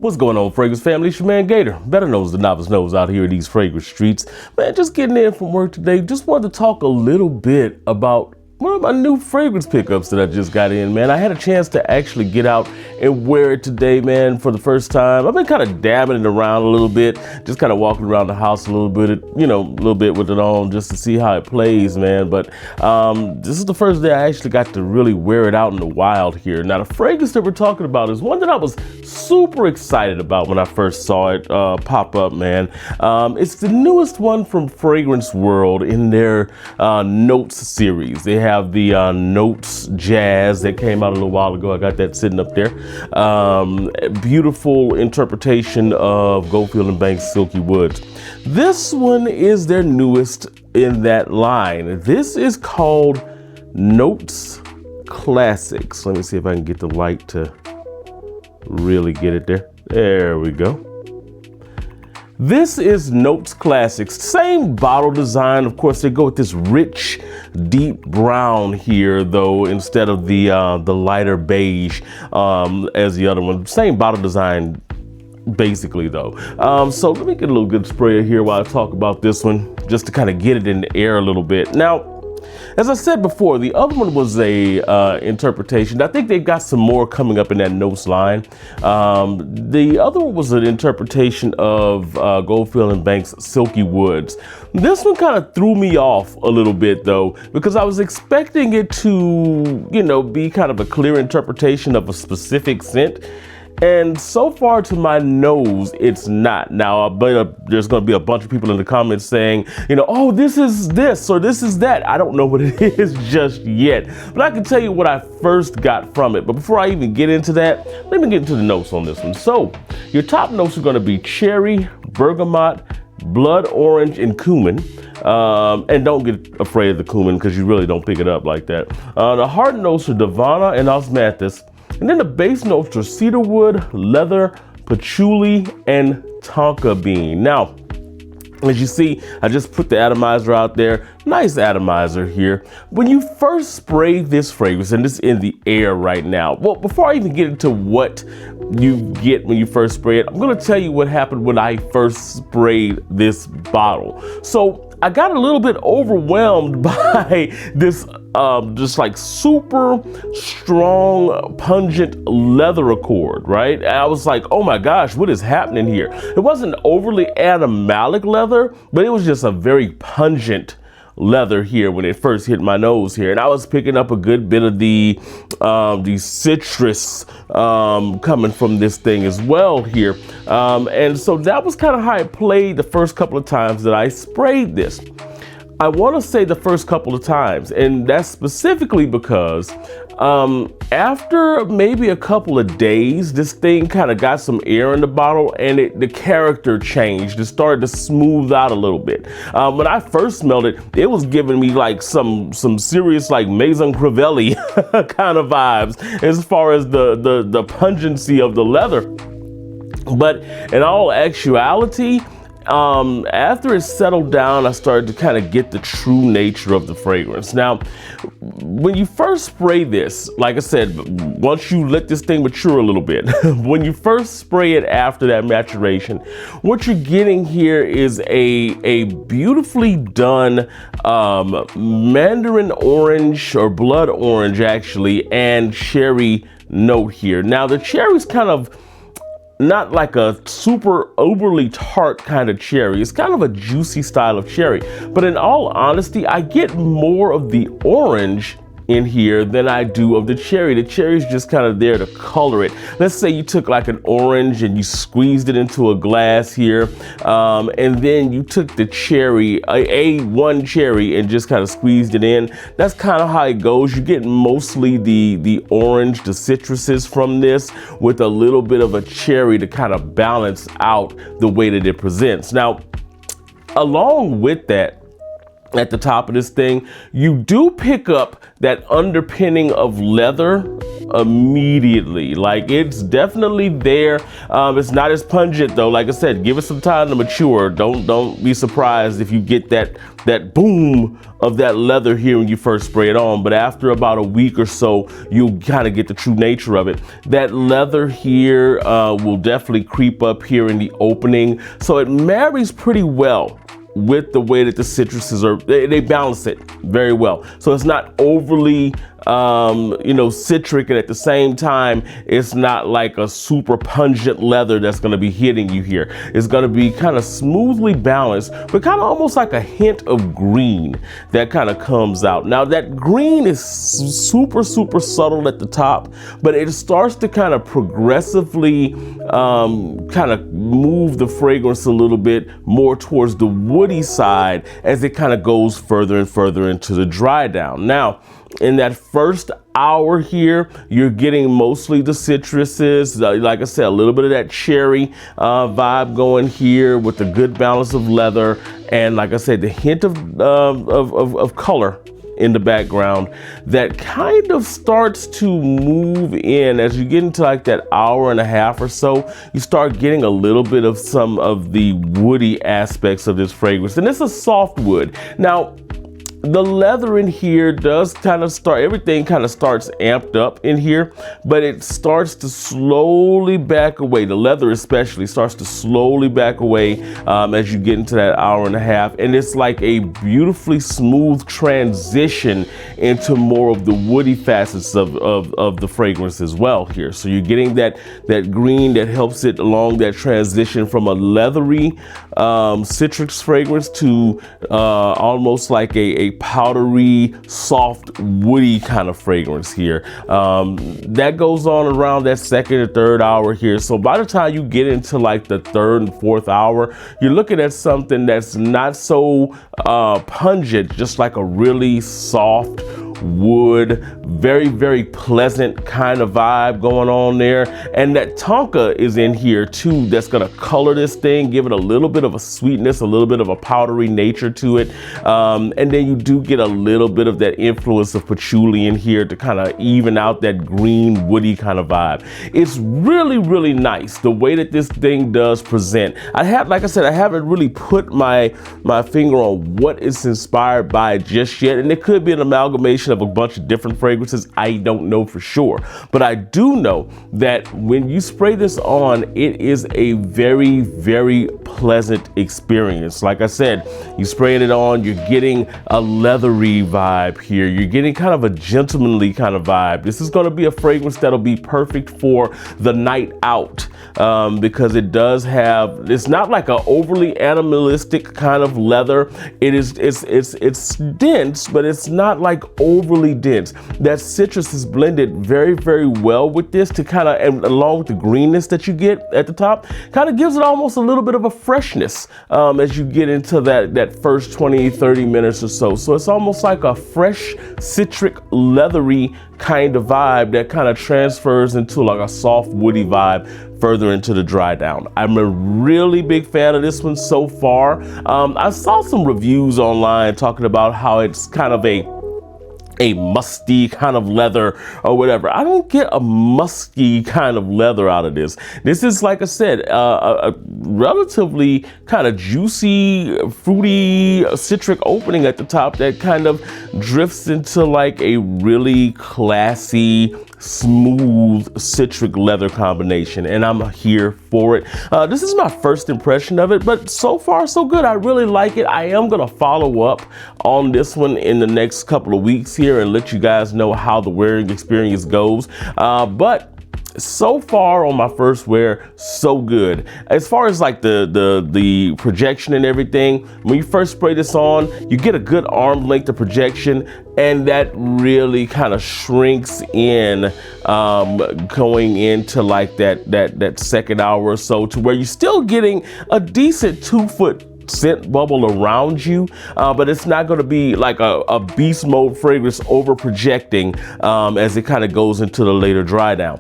What's going on, Fragrance family? It's your man Gator, better known as the Novice Nose out here in these fragrance streets. Man, just getting in from work today. Just wanted to talk a little bit about one of my new fragrance pickups that I just got in, man. I had a chance to actually get out and wear it today, man, for the first time. I've been kind of dabbing it around a little bit, just kind of walking around the house a little bit, a little bit with it on just to see how it plays, man. But this is the first day I actually got to really wear it out in the wild here. Now, the fragrance that we're talking about is one that I was super excited about when I first saw it pop up, man. It's the newest one from Fragrance World in their Notes series. They have the Notes Jazz that came out a little while ago. I got that sitting up there. Beautiful interpretation of Goldfield and Banks Silky Woods. This one is their newest in that line. This is called Notes Classics. Let me see if I can get the light to really get it there. There we go. This is Notes Classics. Same bottle design. Of course, they go with this rich, deep brown here, though, instead of the lighter beige as the other one. Same bottle design, basically, though. So let me get a little good sprayer here while I talk about this one, just to kind of get it in the air a little bit. Now, as I said before, the other one was a interpretation. I think they've got some more coming up in that Notes line. The other one was an interpretation of Goldfield and Banks Silky Woods. This one kind of threw me off a little bit, though, because I was expecting it to, be kind of a clear interpretation of a specific scent. And so far to my nose, it's not. Now, there's going to be a bunch of people in the comments saying, oh, this is this or this is that. I don't know what it is just yet, but I can tell you what I first got from it. But before I even get into that, let me get into the notes on this one. So your top notes are going to be cherry, bergamot, blood orange, and cumin. And don't get afraid of the cumin because you really don't pick it up like that. The heart notes are Davana and Osmanthus. And then the base notes are cedarwood, leather, patchouli, and tonka bean. Now, as you see, I just put the atomizer out there. Nice atomizer here. When you first spray this fragrance, and this is in the air right now. Well, before I even get into what you get when you first spray it, I'm gonna tell you what happened when I first sprayed this bottle. So I got a little bit overwhelmed by this just like super strong, pungent leather accord, right? And I was like, oh my gosh, what is happening here? It wasn't overly animalic leather, but it was just a very pungent leather here when it first hit my nose here. And I was picking up a good bit of the citrus coming from this thing as well here. And so that was kind of how it played the first couple of times that I sprayed this. I want to say the first couple of times, and that's specifically because after maybe a couple of days, this thing kind of got some air in the bottle and the character changed. It started to smooth out a little bit. When I first smelled it, it was giving me like some serious like Maison Crivelli kind of vibes as far as the pungency of the leather. But in all actuality, after it settled down, I started to kind of get the true nature of the fragrance. Now, when you first spray this, like I said, once you let this thing mature a little bit, when you first spray it after that maturation, what you're getting here is a beautifully done mandarin orange or blood orange actually, and cherry note here. Now the cherry's kind of not like a super overly tart kind of cherry. It's kind of a juicy style of cherry. But in all honesty, I get more of the orange in here than I do of the cherry. The cherry is just kind of there to color it. Let's say you took like an orange and you squeezed it into a glass here, and then you took the cherry, one cherry, and just kind of squeezed it in. That's kind of how it goes. You get mostly the orange, the citruses from this, with a little bit of a cherry to kind of balance out the way that it presents. Now, along with that, at the top of this thing. You do pick up that underpinning of leather immediately. Like, it's definitely there. It's not as pungent though. Like I said, give it some time to mature. Don't be surprised if you get that boom of that leather here when you first spray it on, but after about a week or so, you'll kind of get the true nature of it. That leather here will definitely creep up here in the opening, so it marries pretty well with the way that the citruses are. They balance it very well, so it's not overly citric, and at the same time it's not like a super pungent leather that's going to be hitting you here. It's going to be kind of smoothly balanced, but kind of almost like a hint of green that kind of comes out. Now that green is super subtle at the top, but it starts to kind of progressively kind of move the fragrance a little bit more towards the woody side as it kind of goes further and further into the dry down. Now, in that first hour here, you're getting mostly the citruses, like I said, a little bit of that cherry vibe going here with a good balance of leather, and like I said, the hint of color in the background that kind of starts to move in as you get into like that hour and a half or so. You start getting a little bit of some of the woody aspects of this fragrance, and it's a soft wood. Now, the leather in here does kind of start, everything kind of starts amped up in here, but it starts to slowly back away. The leather especially starts to slowly back away as you get into that hour and a half. And it's like a beautifully smooth transition into more of the woody facets of the fragrance as well here. So you're getting that green that helps it along that transition from a leathery citrus fragrance to almost like a powdery, soft, woody kind of fragrance here. That goes on around that second or third hour here. So by the time you get into like the third and fourth hour, you're looking at something that's not so pungent, just like a really soft wood, very pleasant kind of vibe going on there. And that tonka is in here too, that's gonna color this thing, give it a little bit of a sweetness, a little bit of a powdery nature to it, and then you do get a little bit of that influence of patchouli in here to kind of even out that green woody kind of vibe. It's really nice the way that this thing does present. Like I said, I haven't really put my finger on what it's inspired by just yet, and it could be an amalgamation of a bunch of different fragrances. I don't know for sure, but I do know that when you spray this on, it is a very pleasant experience. Like I said, you spraying it on, you're getting a leathery vibe here. You're getting kind of a gentlemanly kind of vibe. This is going to be a fragrance that'll be perfect for the night out, because it does have, it's not like an overly animalistic kind of leather. It's dense, but it's not like overly dense. That citrus is blended very well with this to kind of, and along with the greenness that you get at the top, kind of gives it almost a little bit of a freshness as you get into that first 20-30 minutes or so. So it's almost like a fresh citric leathery kind of vibe that kind of transfers into like a soft woody vibe further into the dry down. I'm a really big fan of this one so far. I saw some reviews online talking about how it's kind of a musty kind of leather or whatever. I don't get a musky kind of leather out of this. This is, like I said, a relatively kind of juicy, fruity, citric opening at the top that kind of drifts into like a really classy, smooth citric leather combination, and I'm here for it. This is my first impression of it, but so far so good. I really like it. I am gonna follow up on this one in the next couple of weeks here and let you guys know how the wearing experience goes. But so far on my first wear, so good. As far as like the projection and everything, when you first spray this on, you get a good arm length of projection, and that really kind of shrinks in going into like that second hour or so, to where you're still getting a decent 2-foot scent bubble around you, but it's not going to be like a beast mode fragrance over projecting as it kind of goes into the later dry down.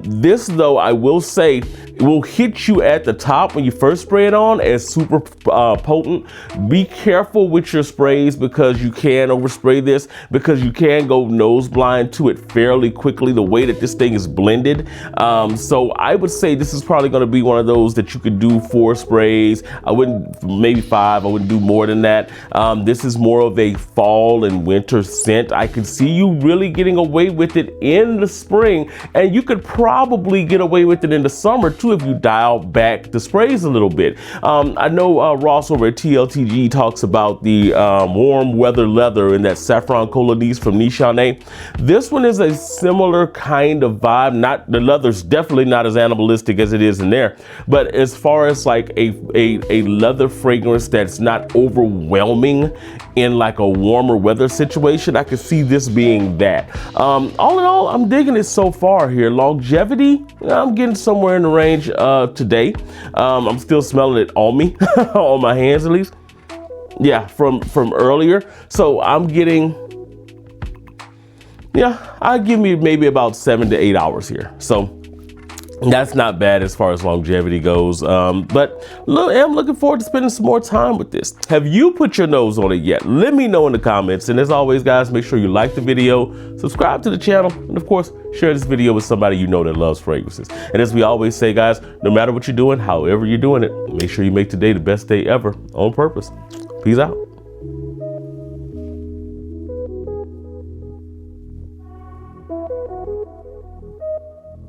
This though, I will say, It will hit you at the top when you first spray it on as super potent. Be careful with your sprays because you can overspray this, because you can go nose blind to it fairly quickly the way that this thing is blended. So I would say this is probably going to be one of those that you could do 4 sprays. I wouldn't, maybe 5. I wouldn't do more than that. This is more of a fall and winter scent. I could see you really getting away with it in the spring, and you could probably get away with it in the summer too if you dial back the sprays a little bit. I know Ross over at TLTG talks about the warm weather leather and that saffron colonise from Nishane. This one is a similar kind of vibe. Not, the leather's definitely not as animalistic as it is in there, but as far as like a leather fragrance that's not overwhelming in like a warmer weather situation, I could see this being that. All in all, I'm digging it so far here. Longevity, I'm getting somewhere in the range today. I'm still smelling it on me, on my hands at least. Yeah, from earlier. So I'm getting, yeah, I'll give me maybe about 7 to 8 hours here. So that's not bad as far as longevity goes. But look, I'm looking forward to spending some more time with this. Have you put your nose on it yet? Let me know in the comments. And as always, guys, make sure you like the video, subscribe to the channel, and of course, share this video with somebody you know that loves fragrances. And as we always say, guys, no matter what you're doing, however you're doing it, make sure you make today the best day ever on purpose. Peace out.